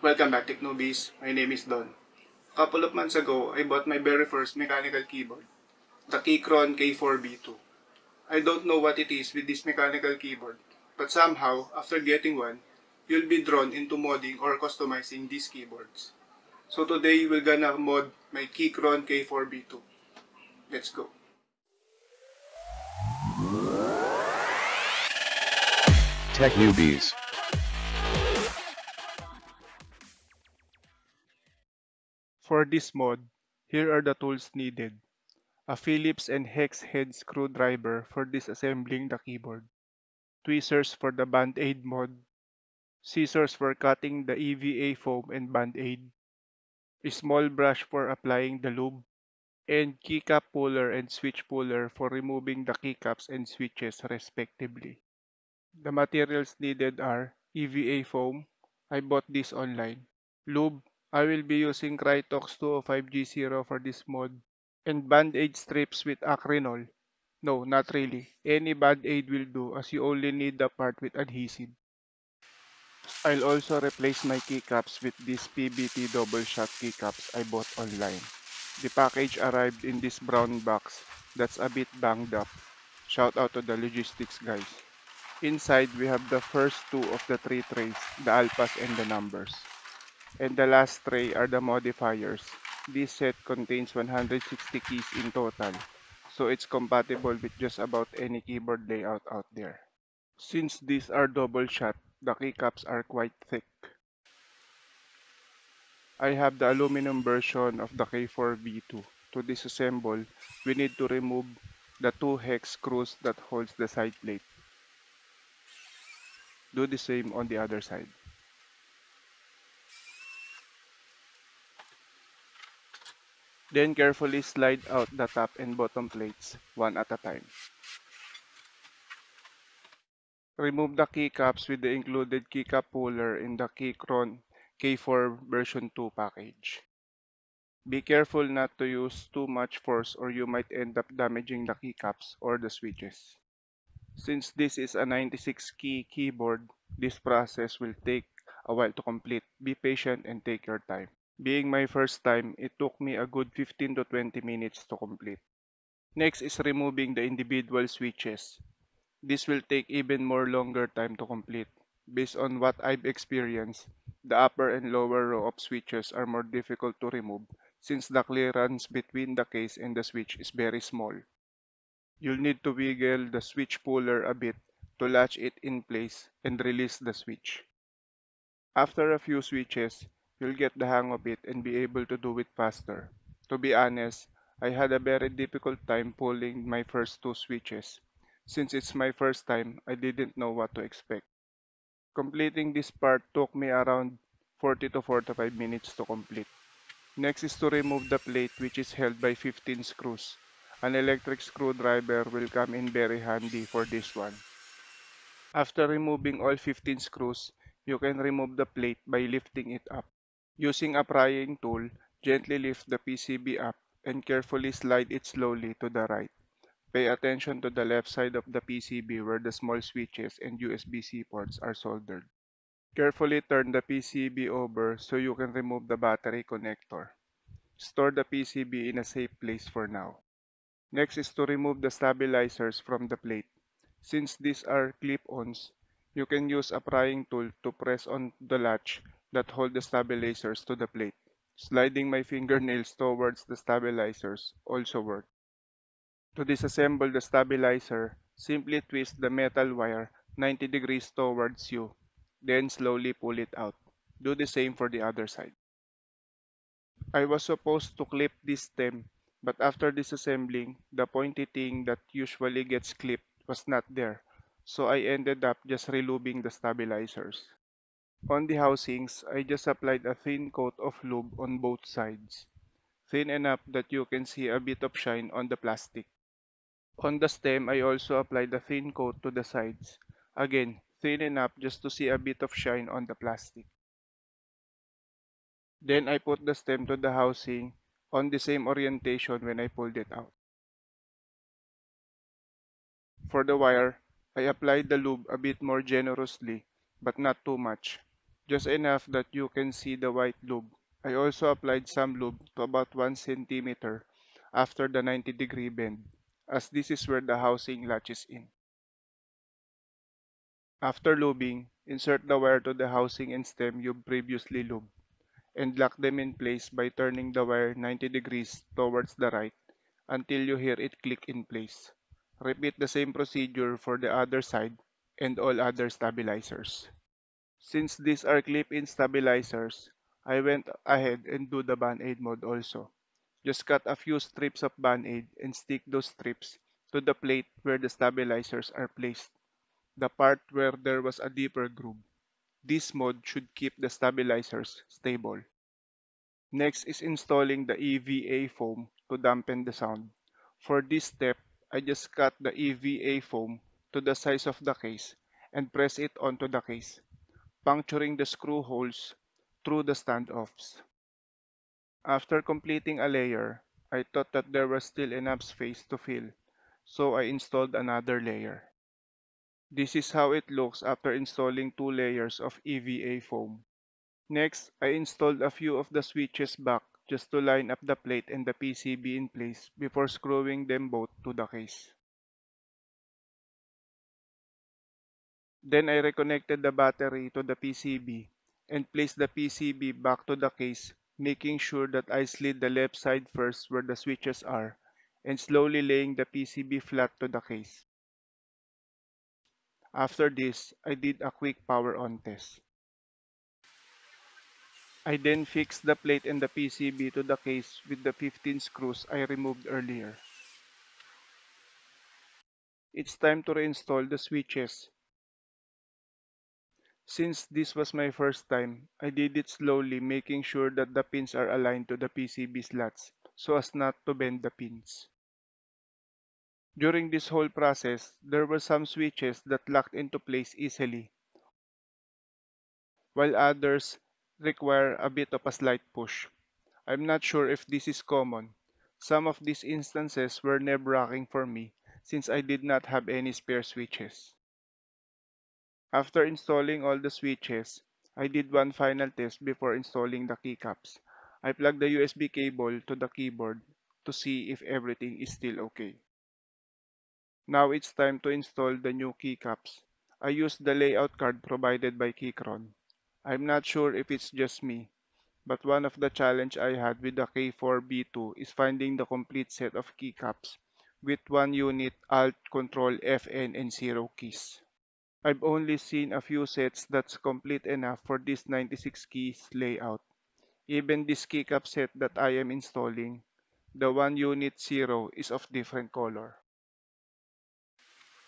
Welcome back, Tech Newbies. My name is Don. A couple of months ago, I bought my very first mechanical keyboard, the Keychron K4v2. I don't know what it is with this mechanical keyboard, but somehow, after getting one, you'll be drawn into modding or customizing these keyboards. So today, we're gonna mod my Keychron K4v2. Let's go. Tech Newbies. For this mod, here are the tools needed. A Phillips and hex head screwdriver for disassembling the keyboard. Tweezers for the band-aid mod. Scissors for cutting the EVA foam and band-aid. A small brush for applying the lube. And keycap puller and switch puller for removing the keycaps and switches respectively. The materials needed are EVA foam. I bought this online. Lube. I will be using Krytox 205G0 for this mod. And band-aid strips with acrylonol. No, not really. Any band-aid will do as you only need the part with adhesive. I'll also replace my keycaps with these PBT double shot keycaps I bought online. The package arrived in this brown box that's a bit banged up. Shout out to the logistics guys. Inside we have the first two of the three trays, the alphas and the numbers. And the last tray are the modifiers. This set contains 160 keys in total, so it's compatible with just about any keyboard layout out there. Since these are double shot, the keycaps are quite thick. I have the aluminum version of the K4v2. To disassemble, we need to remove the two hex screws that holds the side plate. Do the same on the other side. Then carefully slide out the top and bottom plates, one at a time. Remove the keycaps with the included keycap puller in the Keychron K4 version 2 package. Be careful not to use too much force or you might end up damaging the keycaps or the switches. Since this is a 96 key keyboard, this process will take a while to complete. Be patient and take your time. Being my first time, it took me a good 15 to 20 minutes to complete. Next is removing the individual switches. This will take even more longer time to complete. Based on what I've experienced, the upper and lower row of switches are more difficult to remove since the clearance between the case and the switch is very small. You'll need to wiggle the switch puller a bit to latch it in place and release the switch. After a few switches, you'll get the hang of it and be able to do it faster. To be honest, I had a very difficult time pulling my first two switches. Since it's my first time, I didn't know what to expect. Completing this part took me around 40 to 45 minutes to complete. Next is to remove the plate which is held by 15 screws. An electric screwdriver will come in very handy for this one. After removing all 15 screws, you can remove the plate by lifting it up. Using a prying tool, gently lift the PCB up and carefully slide it slowly to the right. Pay attention to the left side of the PCB where the small switches and USB-C ports are soldered. Carefully turn the PCB over so you can remove the battery connector. Store the PCB in a safe place for now. Next is to remove the stabilizers from the plate. Since these are clip-ons, you can use a prying tool to press on the latch that hold the stabilizers to the plate. Sliding my fingernails towards the stabilizers also worked. To disassemble the stabilizer, simply twist the metal wire 90 degrees towards you, then slowly pull it out. Do the same for the other side. I was supposed to clip this stem, but after disassembling, the pointy thing that usually gets clipped was not there, so I ended up just relubing the stabilizers. On the housings, I just applied a thin coat of lube on both sides, thin enough that you can see a bit of shine on the plastic. On the stem, I also applied a thin coat to the sides, again, thin enough just to see a bit of shine on the plastic. Then I put the stem to the housing on the same orientation when I pulled it out. For the wire, I applied the lube a bit more generously, but not too much. just enough that you can see the white lube. I also applied some lube to about 1 centimeter after the 90-degree bend, as this is where the housing latches in. After lubing, insert the wire to the housing and stem you previously lubed, and lock them in place by turning the wire 90 degrees towards the right until you hear it click in place. Repeat the same procedure for the other side and all other stabilizers. Since these are clip-in stabilizers, I went ahead and do the band-aid mode also. Just cut a few strips of band-aid and stick those strips to the plate where the stabilizers are placed, the part where there was a deeper groove. This mode should keep the stabilizers stable. Next is installing the EVA foam to dampen the sound. For this step, I just cut the EVA foam to the size of the case and press it onto the case, puncturing the screw holes through the standoffs. After completing a layer, I thought that there was still enough space to fill, so I installed another layer. This is how it looks after installing 2 layers of EVA foam. Next, I installed a few of the switches back just to line up the plate and the PCB in place before screwing them both to the case. Then I reconnected the battery to the PCB and placed the PCB back to the case, making sure that I slid the left side first where the switches are, and slowly laying the PCB flat to the case. After this, I did a quick power on test. I then fixed the plate and the PCB to the case with the 15 screws I removed earlier. It's time to reinstall the switches. Since this was my first time, I did it slowly, making sure that the pins are aligned to the PCB slots so as not to bend the pins. During this whole process, there were some switches that locked into place easily, while others require a bit of a slight push. I'm not sure if this is common. Some of these instances were nerve-wracking for me since I did not have any spare switches. After installing all the switches, I did one final test before installing the keycaps. I plugged the USB cable to the keyboard to see if everything is still okay. Now it's time to install the new keycaps. I used the layout card provided by Keychron. I'm not sure if it's just me, but one of the challenge I had with the K4v2 is finding the complete set of keycaps with one unit Alt, Control, FN, and 0 keys. I've only seen a few sets that's complete enough for this 96 keys layout. Even this keycap set that I am installing, the one unit 0 is of different color.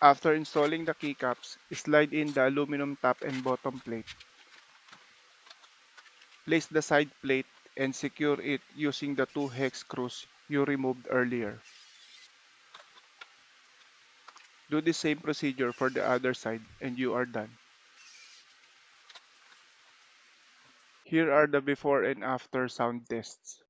After installing the keycaps, slide in the aluminum top and bottom plate. Place the side plate and secure it using the 2 hex screws you removed earlier. Do the same procedure for the other side and you are done. Here are the before and after sound tests.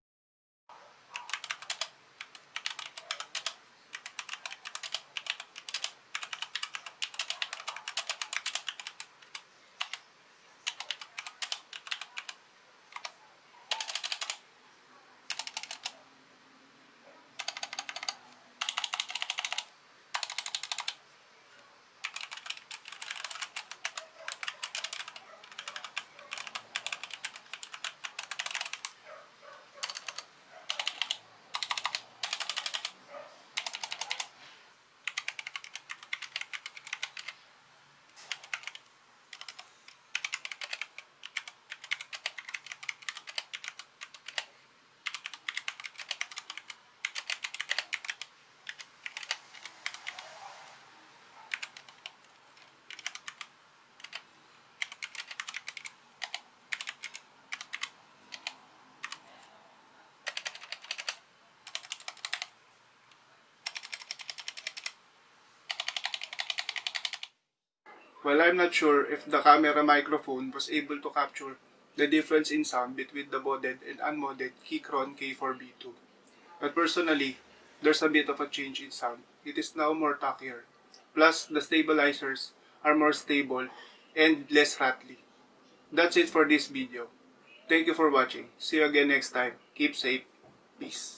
Well, I'm not sure if the camera microphone was able to capture the difference in sound between the modded and unmodded Keychron K4v2. But personally, there's a bit of a change in sound. It is now more tackier. Plus, the stabilizers are more stable and less rattly. That's it for this video. Thank you for watching. See you again next time. Keep safe. Peace.